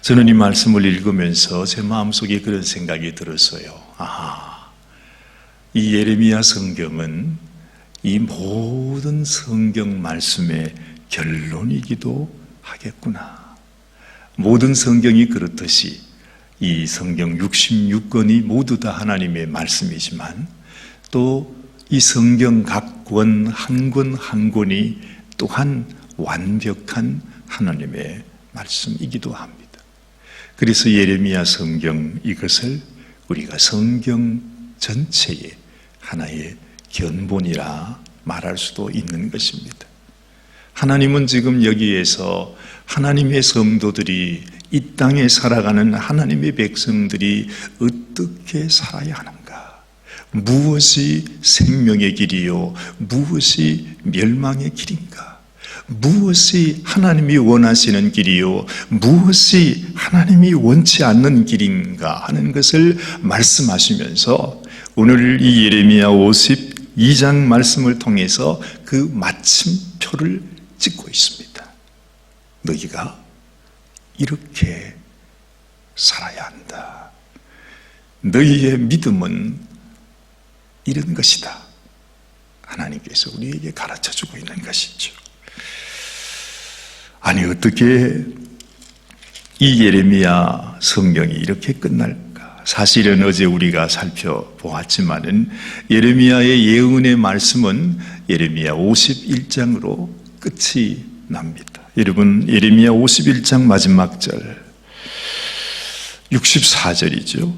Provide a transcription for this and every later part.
저는 이 말씀을 읽으면서 제 마음속에 그런 생각이 들었어요. 이 예레미야 성경은 이 모든 성경 말씀의 결론이기도 하겠구나. 모든 성경이 그렇듯이 이 성경 66권이 모두 다 하나님의 말씀이지만 또 이 성경 각 권 한 권 한 권이 또한 완벽한 하나님의 말씀이기도 합니다. 그래서 예레미야 성경 이것을 우리가 성경 전체의 하나의 견본이라 말할 수도 있는 것입니다. 하나님은 지금 여기에서 하나님의 성도들이 이 땅에 살아가는 하나님의 백성들이 어떻게 살아야 하는가? 무엇이 생명의 길이요? 무엇이 멸망의 길인가? 무엇이 하나님이 원하시는 길이요? 무엇이 하나님이 원치 않는 길인가 하는 것을 말씀하시면서 오늘 이 예레미야 52장 말씀을 통해서 그 마침표를 찍고 있습니다. 너희가 이렇게 살아야 한다. 너희의 믿음은 이런 것이다. 하나님께서 우리에게 가르쳐주고 있는 것이죠. 아니 어떻게 이 예레미야 성경이 이렇게 끝날까? 사실은 어제 우리가 살펴보았지만은 예레미야의 예언의 말씀은 예레미야 51장으로 끝이 납니다. 여러분 예레미야 51장 마지막 절 64절이죠.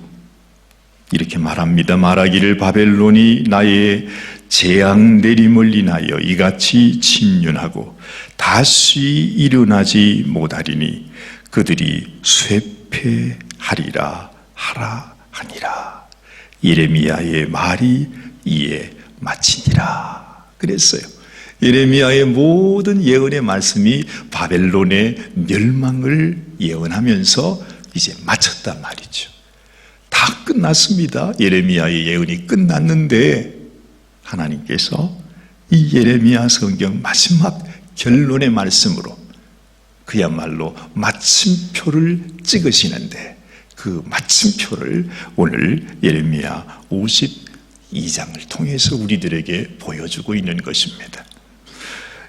이렇게 말합니다. 말하기를 바벨론이 나의 재앙 내림을 인하여 이같이 침륜하고 다시 일어나지 못하리니 그들이 쇠폐하리라 하라 하니라. 예레미야의 말이 이에 마치니라 그랬어요. 예레미야의 모든 예언의 말씀이 바벨론의 멸망을 예언하면서 이제 마쳤단 말이죠. 다 끝났습니다. 예레미야의 예언이 끝났는데 하나님께서 이 예레미야 성경 마지막 결론의 말씀으로 그야말로 마침표를 찍으시는데 그 마침표를 오늘 예레미야 52장을 통해서 우리들에게 보여주고 있는 것입니다.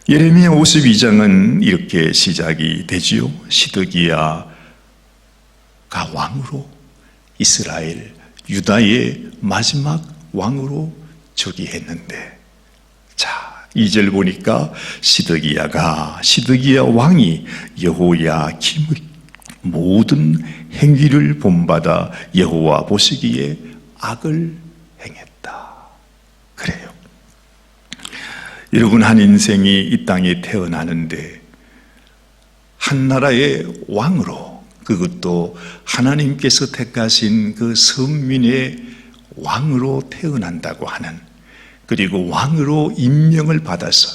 예레미야 52장은 이렇게 시작이 되지요. 시드기야가 왕으로 이스라엘, 유다의 마지막 왕으로 즉위했는데 자, 2절 보니까 시드기야 왕이 여호야김의 모든 행위를 본받아 여호와 보시기에 악을 행했다. 그래요. 여러분 한 인생이 이 땅에 태어나는데 한 나라의 왕으로 그것도 하나님께서 택하신 그 선민의 왕으로 태어난다고 하는 그리고 왕으로 임명을 받아서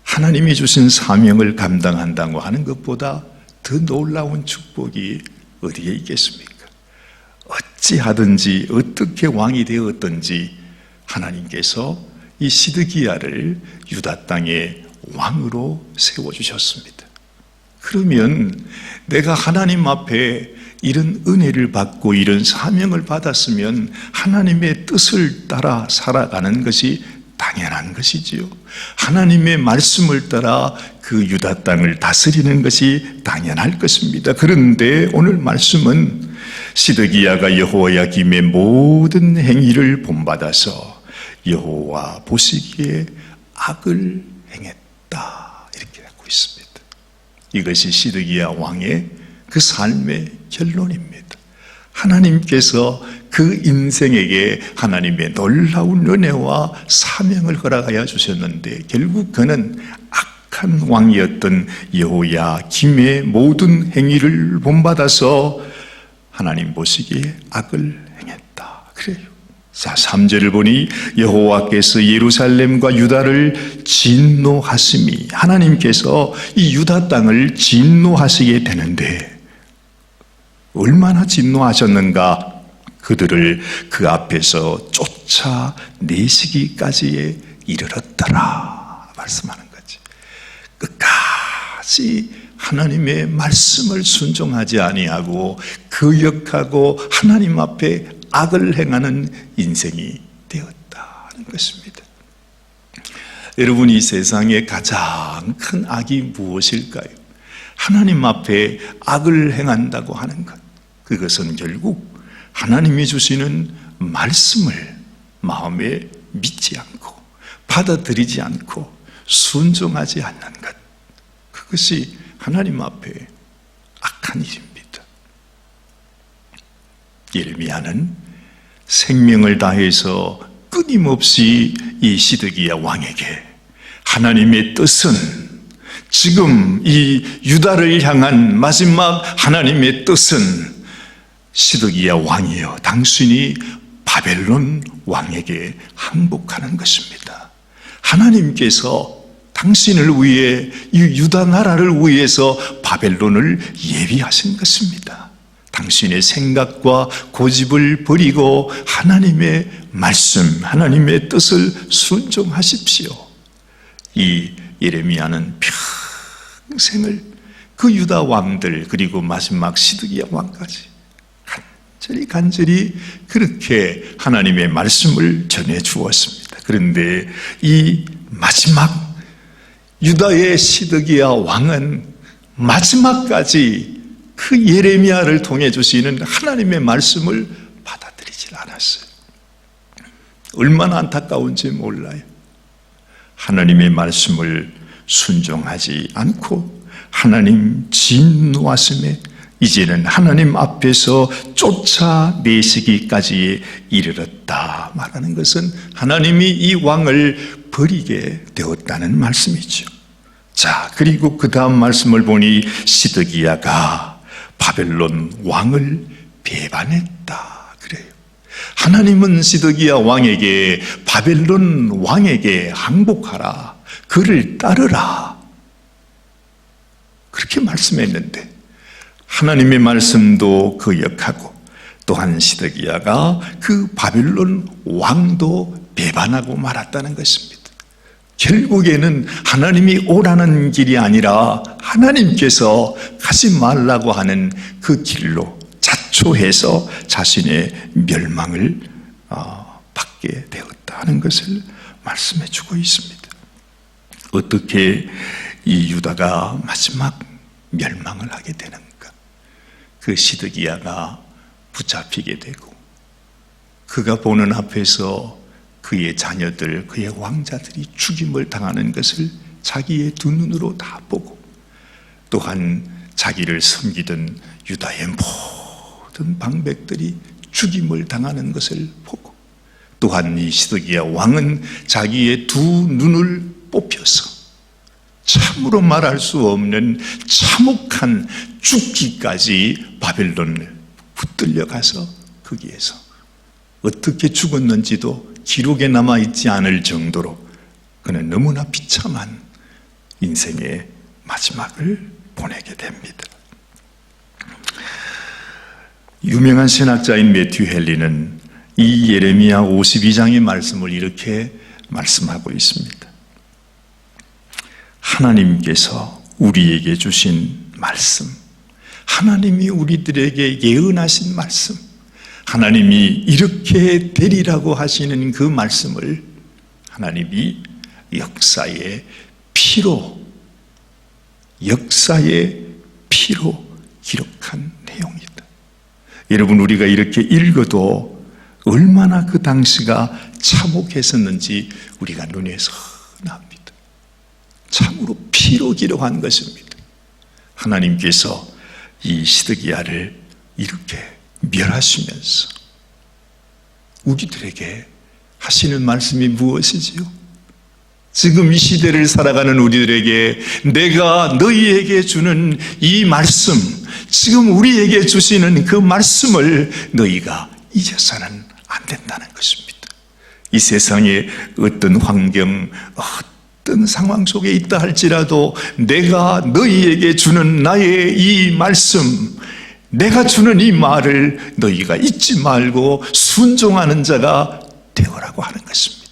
하나님이 주신 사명을 감당한다고 하는 것보다 더 놀라운 축복이 어디에 있겠습니까? 어찌하든지 어떻게 왕이 되었든지 하나님께서 이 시드기야를 유다 땅의 왕으로 세워주셨습니다. 그러면 내가 하나님 앞에 이런 은혜를 받고 이런 사명을 받았으면 하나님의 뜻을 따라 살아가는 것이 당연한 것이지요. 하나님의 말씀을 따라 그 유다 땅을 다스리는 것이 당연할 것입니다. 그런데 오늘 말씀은 시드기야가 여호야김의 모든 행위를 본받아서 여호와 보시기에 악을 행했다 이렇게 하고 있습니다. 이것이 시드기야 왕의 그 삶의 결론입니다. 하나님께서 그 인생에게 하나님의 놀라운 은혜와 사명을 허락하여 주셨는데 결국 그는 악한 왕이었던 여호야김의 모든 행위를 본받아서 하나님 보시기에 악을 행했다. 그래요. 자, 3절을 보니 여호와께서 예루살렘과 유다를 진노하심이 하나님께서 이 유다 땅을 진노하시게 되는데 얼마나 진노하셨는가? 그들을 그 앞에서 쫓아내시기까지에 이르렀더라 말씀하는 거지. 끝까지 하나님의 말씀을 순종하지 아니하고 거역하고 하나님 앞에 악을 행하는 인생이 되었다는 것입니다. 여러분, 이 세상에 가장 큰 악이 무엇일까요? 하나님 앞에 악을 행한다고 하는 것. 그것은 결국 하나님이 주시는 말씀을 마음에 믿지 않고 받아들이지 않고 순종하지 않는 것. 그것이 하나님 앞에 악한 일입니다. 예레미야는 생명을 다해서 끊임없이 이 시드기야 왕에게 하나님의 뜻은 지금 이 유다를 향한 마지막 하나님의 뜻은 시드기야 왕이여 당신이 바벨론 왕에게 항복하는 것입니다. 하나님께서 당신을 위해 이 유다 나라를 위해서 바벨론을 예비하신 것입니다. 당신의 생각과 고집을 버리고 하나님의 말씀, 하나님의 뜻을 순종하십시오. 이 예레미야는 평생을 그 유다 왕들 그리고 마지막 시드기야 왕까지 간절히 그렇게 하나님의 말씀을 전해 주었습니다. 그런데 이 마지막 유다의 시드기야 왕은 마지막까지 그 예레미야를 통해 주시는 하나님의 말씀을 받아들이질 않았어요. 얼마나 안타까운지 몰라요. 하나님의 말씀을 순종하지 않고 하나님 진노하심에 이제는 하나님 앞에서 쫓아내시기까지 이르렀다 말하는 것은 하나님이 이 왕을 버리게 되었다는 말씀이죠. 자, 그리고 그 다음 말씀을 보니 시드기야가 바벨론 왕을 배반했다 그래요. 하나님은 시드기야 왕에게 바벨론 왕에게 항복하라, 그를 따르라 그렇게 말씀했는데 하나님의 말씀도 거역하고 또한 시드기야가 그 바벨론 왕도 배반하고 말았다는 것입니다. 결국에는 하나님이 오라는 길이 아니라 하나님께서 가지 말라고 하는 그 길로 자초해서 자신의 멸망을 받게 되었다는 것을 말씀해 주고 있습니다. 어떻게 이 유다가 마지막 멸망을 하게 되는가? 그 시드기야가 붙잡히게 되고 그가 보는 앞에서 그의 자녀들, 그의 왕자들이 죽임을 당하는 것을 자기의 두 눈으로 다 보고 또한 자기를 섬기던 유다의 모든 방백들이 죽임을 당하는 것을 보고 또한 이 시드기야 왕은 자기의 두 눈을 뽑혀서 참으로 말할 수 없는 참혹한 죽기까지 바벨론을 붙들려 가서 거기에서 어떻게 죽었는지도 기록에 남아있지 않을 정도로 그는 너무나 비참한 인생의 마지막을 보내게 됩니다. 유명한 신학자인 매튜 헨리는 이 예레미야 52장의 말씀을 이렇게 말씀하고 있습니다. 하나님께서 우리에게 주신 말씀, 하나님이 우리들에게 예언하신 말씀, 하나님이 이렇게 되리라고 하시는 그 말씀을 하나님이 역사의 피로 기록한 내용이다. 여러분, 우리가 이렇게 읽어도 얼마나 그 당시가 참혹했었는지 우리가 눈에 선합니다. 참으로 피로 기록한 것입니다. 하나님께서 이 시드기야를 이렇게 멸하시면서 우리들에게 하시는 말씀이 무엇이지요? 지금 이 시대를 살아가는 우리들에게 내가 너희에게 주는 이 말씀, 지금 우리에게 주시는 그 말씀을 너희가 잊어서는 안 된다는 것입니다. 이 세상에 어떤 환경, 어떤 상황 속에 있다 할지라도 내가 너희에게 주는 나의 이 말씀, 내가 주는 이 말을 너희가 잊지 말고 순종하는 자가 되어라고 하는 것입니다.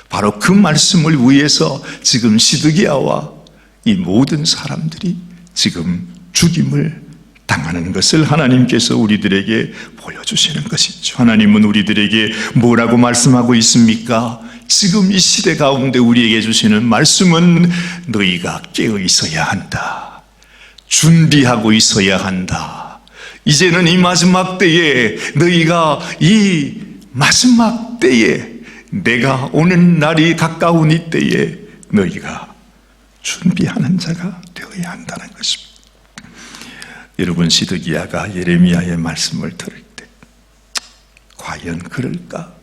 바로 그 말씀을 위해서 지금 시드기야와 이 모든 사람들이 지금 죽임을 당하는 것을 하나님께서 우리들에게 보여주시는 것이죠. 하나님은 우리들에게 뭐라고 말씀하고 있습니까? 지금 이 시대 가운데 우리에게 주시는 말씀은 너희가 깨어 있어야 한다. 준비하고 있어야 한다. 이제는 이 마지막 때에 너희가 이 마지막 때에 내가 오는 날이 가까운 이 때에 너희가 준비하는 자가 되어야 한다는 것입니다. 여러분, 시드기야가 예레미야의 말씀을 들을 때 과연 그럴까?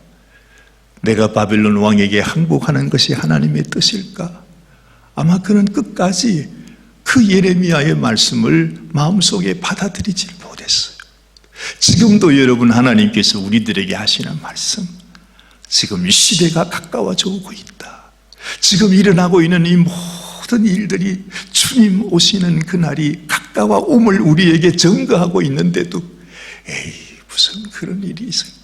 내가 바벨론 왕에게 항복하는 것이 하나님의 뜻일까? 아마 그는 끝까지 그 예레미야의 말씀을 마음속에 받아들이지 못했어요. 지금도 여러분, 하나님께서 우리들에게 하시는 말씀, 지금 이 시대가 가까워져 오고 있다. 지금 일어나고 있는 이 모든 일들이 주님 오시는 그날이 가까워 옴을 우리에게 증거하고 있는데도 에이, 무슨 그런 일이 있을까?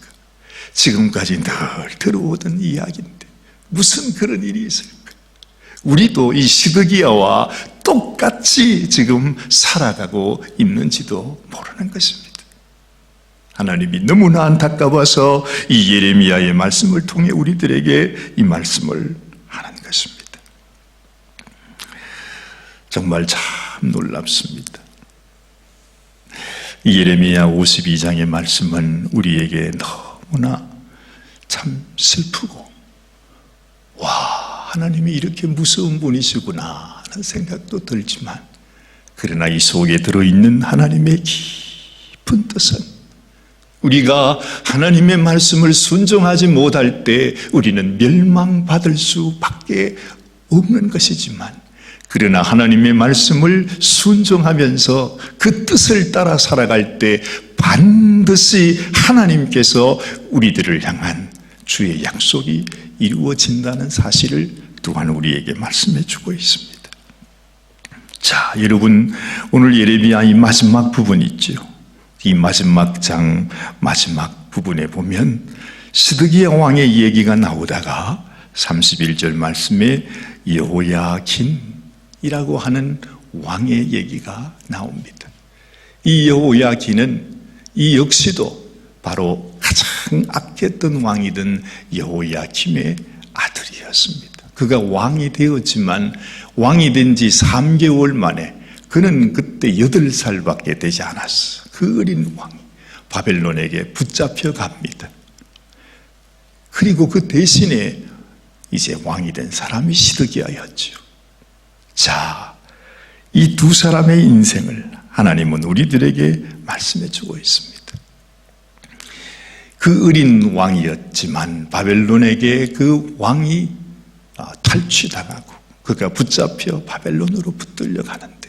지금까지 늘 들어오던 이야기인데 무슨 그런 일이 있을까? 우리도 이 시드기야와 똑같이 지금 살아가고 있는지도 모르는 것입니다. 하나님이 너무나 안타까워서 이 예레미야의 말씀을 통해 우리들에게 이 말씀을 하는 것입니다. 정말 참 놀랍습니다. 이 예레미야 52장의 말씀은 우리에게 너무나 참 슬프고, 와, 하나님이 이렇게 무서운 분이시구나 하는 생각도 들지만, 그러나 이 속에 들어있는 하나님의 깊은 뜻은 우리가 하나님의 말씀을 순종하지 못할 때 우리는 멸망받을 수밖에 없는 것이지만, 그러나 하나님의 말씀을 순종하면서 그 뜻을 따라 살아갈 때 반드시 하나님께서 우리들을 향한 주의 약속이 이루어진다는 사실을 또한 우리에게 말씀해 주고 있습니다. 자, 여러분, 오늘 예레미야 이 마지막 부분 있죠. 이 마지막 장 마지막 부분에 보면 시드기야 왕의 얘기가 나오다가 31절 말씀에 여호야긴이라고 하는 왕의 얘기가 나옵니다. 이 여호야긴은 이 역시도 바로 가장 악했던 왕이던 여호야김의 아들이었습니다. 그가 왕이 되었지만 왕이 된 지 3개월 만에 그는 그때 8살밖에 되지 않았어. 그 어린 왕이 바벨론에게 붙잡혀 갑니다. 그리고 그 대신에 이제 왕이 된 사람이 시드기야였죠. 자, 이 두 사람의 인생을 하나님은 우리들에게 말씀해 주고 있습니다. 그 어린 왕이었지만 바벨론에게 그 왕이 탈취당하고 그가 붙잡혀 바벨론으로 붙들려 가는데,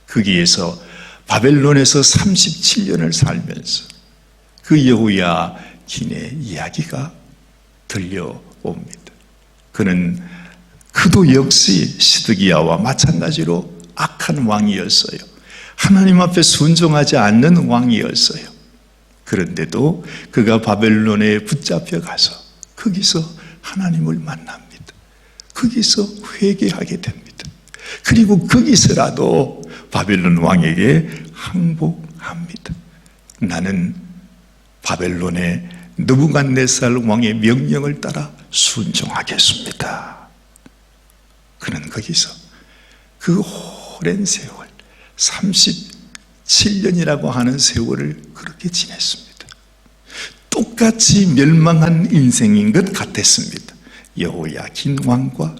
거기에서 바벨론에서 37년을 살면서 그 여호야긴의 이야기가 들려옵니다. 그도 역시 시드기야와 마찬가지로 악한 왕이었어요. 하나님 앞에 순종하지 않는 왕이었어요. 그런데도 그가 바벨론에 붙잡혀 가서 거기서 하나님을 만납니다. 거기서 회개하게 됩니다. 그리고 거기서라도 바벨론 왕에게 항복합니다. 나는 바벨론의 느부갓네살 왕의 명령을 따라 순종하겠습니다. 그는 거기서 그 오랜 세월, 37년이라고 하는 세월을 그렇게 지냈습니다. 똑같이 멸망한 인생인 것 같았습니다. 여호야긴 왕과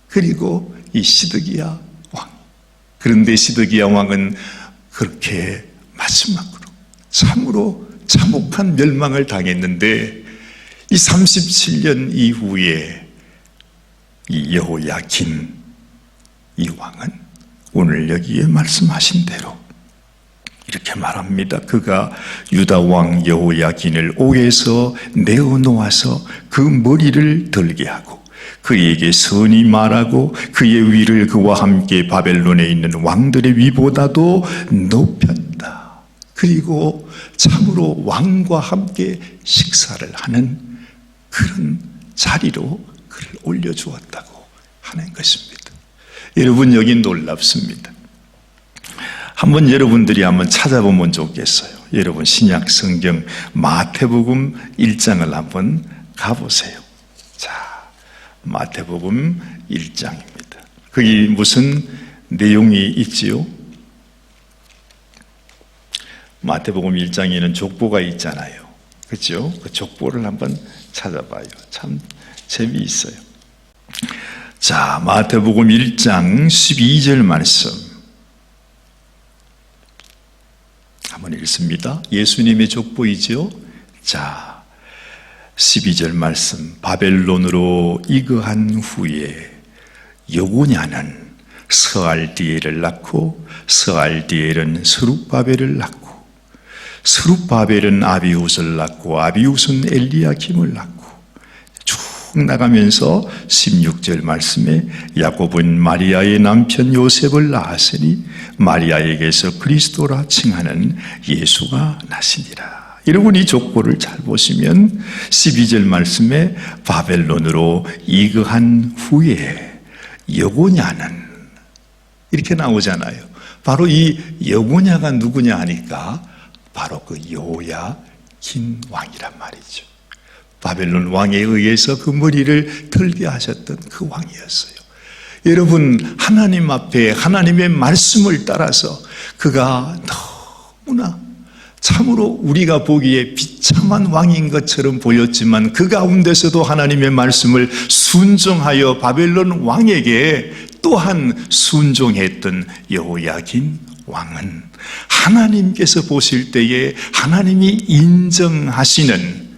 그리고 이 시드기야 왕. 그런데 시드기야 왕은 그렇게 마지막으로 참으로 참혹한 멸망을 당했는데, 이 37년 이후에 이 여호야긴 이 왕은 오늘 여기에 말씀하신 대로 이렇게 말합니다. 그가 유다 왕 여호야긴을 옥에서 내어놓아서 그 머리를 들게 하고 그에게 선히 말하고 그의 위를 그와 함께 바벨론에 있는 왕들의 위보다도 높였다. 그리고 참으로 왕과 함께 식사를 하는 그런 자리로 그를 올려주었다고 하는 것입니다. 여러분, 여기 놀랍습니다. 한번 여러분들이 한번 찾아보면 좋겠어요. 여러분 신약 성경 마태복음 1장을 한번 가보세요. 자, 마태복음 1장입니다. 거기 무슨 내용이 있지요? 마태복음 1장에는 족보가 있잖아요. 그렇죠? 그 족보를 한번 찾아봐요. 참 재미있어요. 자, 마태복음 1장 12절 말씀 한번 읽습니다. 예수님의 족보이죠? 자, 12절 말씀. 바벨론으로 이거한 후에 여고냐는 스알디엘을 낳고 스알디엘은 스룹바벨을 낳고 스룹바벨은 아비웃을 낳고 아비웃은 엘리야김을 낳고 쭉 나가면서 16절 말씀에 야곱은 마리아의 남편 요셉을 낳았으니 마리아에게서 그리스도라 칭하는 예수가 나시니라. 여러분 이 족보를 잘 보시면 12절 말씀에 바벨론으로 이거한 후에 여고냐는 이렇게 나오잖아요. 바로 이 여고냐가 누구냐 하니까 바로 그 요야긴 왕이란 말이죠. 바벨론 왕에 의해서 그 머리를 털게 하셨던 그 왕이었어요. 여러분 하나님 앞에 하나님의 말씀을 따라서 그가 너무나 참으로 우리가 보기에 비참한 왕인 것처럼 보였지만 그 가운데서도 하나님의 말씀을 순종하여 바벨론 왕에게 또한 순종했던 여호야긴 왕은 하나님께서 보실 때에 하나님이 인정하시는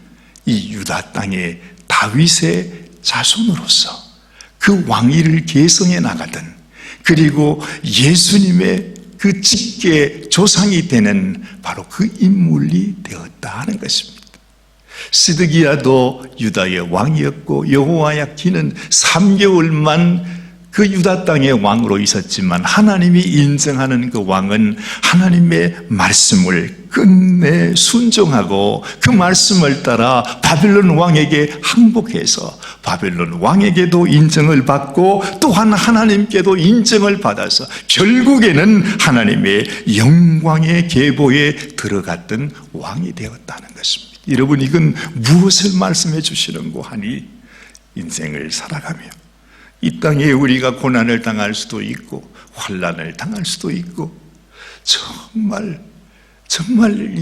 이 유다 땅의 다윗의 자손으로서 그 왕위를 계승해 나가던 그리고 예수님의 그 직계 조상이 되는 바로 그 인물이 되었다 하는 것입니다. 시드기야도 유다의 왕이었고 여호야긴은 3개월만 그 유다 땅의 왕으로 있었지만 하나님이 인정하는 그 왕은 하나님의 말씀을 끝내 순종하고 그 말씀을 따라 바벨론 왕에게 항복해서 바벨론 왕에게도 인정을 받고 또한 하나님께도 인정을 받아서 결국에는 하나님의 영광의 계보에 들어갔던 왕이 되었다는 것입니다. 여러분 이건 무엇을 말씀해 주시는고 하니 인생을 살아가며 이 땅에 우리가 고난을 당할 수도 있고 환난을 당할 수도 있고 정말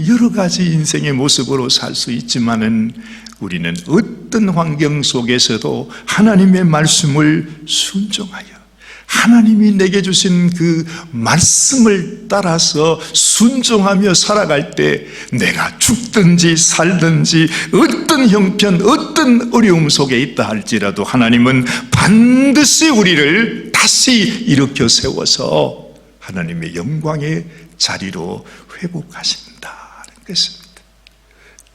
여러 가지 인생의 모습으로 살 수 있지만은 우리는 어떤 환경 속에서도 하나님의 말씀을 순종하여 하나님이 내게 주신 그 말씀을 따라서 순종하며 살아갈 때 내가 죽든지 살든지 어떤 형편 어떤 어려움 속에 있다 할지라도 하나님은 반드시 우리를 다시 일으켜 세워서 하나님의 영광의 자리로 회복하신다는 것입니다.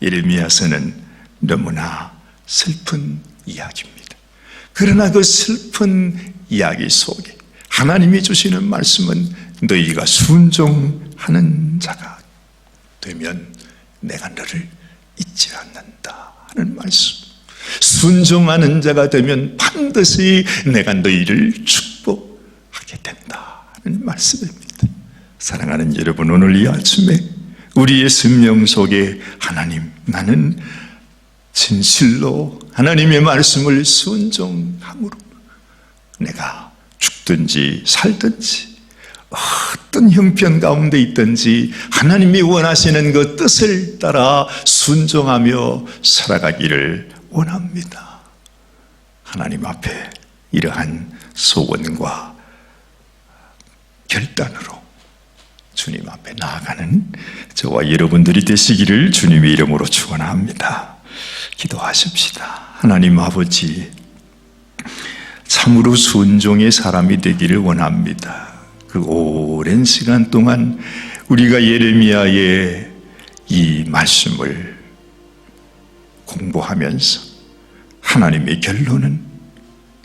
예레미야서는 너무나 슬픈 이야기입니다. 그러나 그 슬픈 이야기 속에 하나님이 주시는 말씀은 너희가 순종하는 자가 되면 내가 너를 잊지 않는다 하는 말씀. 순종하는 자가 되면 반드시 내가 너희를 축복하게 된다 하는 말씀입니다. 사랑하는 여러분, 오늘 이 아침에 우리의 생명 속에 하나님, 나는 진실로 하나님의 말씀을 순종함으로 내가 죽든지 살든지 어떤 형편 가운데 있든지 하나님이 원하시는 그 뜻을 따라 순종하며 살아가기를 원합니다. 하나님 앞에 이러한 소원과 결단으로 주님 앞에 나아가는 저와 여러분들이 되시기를 주님의 이름으로 축원합니다. 기도하십시다. 하나님 아버지, 참으로 순종의 사람이 되기를 원합니다. 그 오랜 시간 동안 우리가 예레미야의 이 말씀을 공부하면서 하나님의 결론은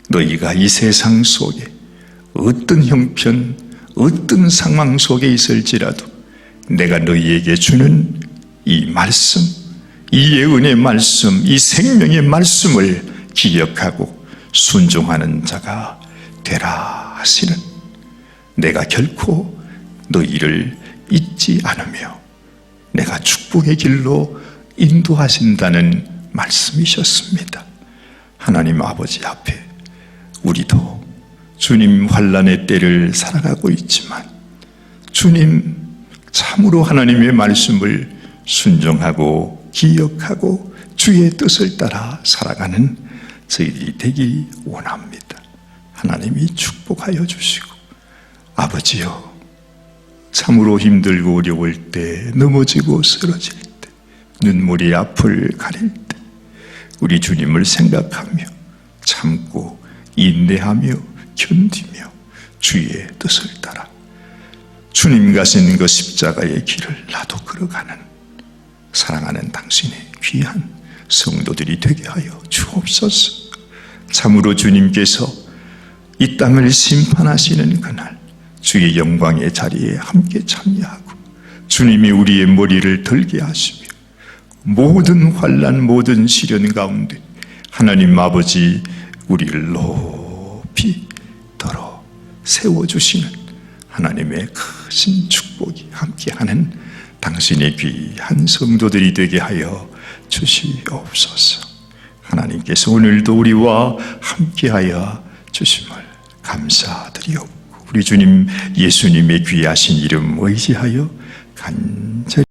너희가 이 세상 속에 어떤 형편, 어떤 상황 속에 있을지라도 내가 너희에게 주는 이 말씀, 이 예언의 말씀, 이 생명의 말씀을 기억하고 순종하는 자가 되라 하시는, 내가 결코 너희를 잊지 않으며 내가 축복의 길로 인도하신다는 말씀이셨습니다. 하나님 아버지 앞에 우리도 주님 환난의 때를 살아가고 있지만 주님 참으로 하나님의 말씀을 순종하고 기억하고 주의 뜻을 따라 살아가는 저희들이 되기 원합니다. 하나님이 축복하여 주시고 아버지여 참으로 힘들고 어려울 때 넘어지고 쓰러질 때 눈물이 앞을 가릴 때 우리 주님을 생각하며 참고 인내하며 견디며 주의 뜻을 따라 주님 가신 그 십자가의 길을 나도 걸어가는 사랑하는 당신의 귀한 성도들이 되게 하여 주옵소서. 참으로 주님께서 이 땅을 심판하시는 그날 주의 영광의 자리에 함께 참여하고 주님이 우리의 머리를 들게 하시며 모든 환난 모든 시련 가운데 하나님 아버지 우리를 높이 들어 세워주시는 하나님의 크신 축복이 함께하는 당신의 귀한 성도들이 되게 하여 주시옵소서. 하나님께서 오늘도 우리와 함께하여 주심을 감사드리옵고 우리 주님 예수님의 귀하신 이름 의지하여 간절히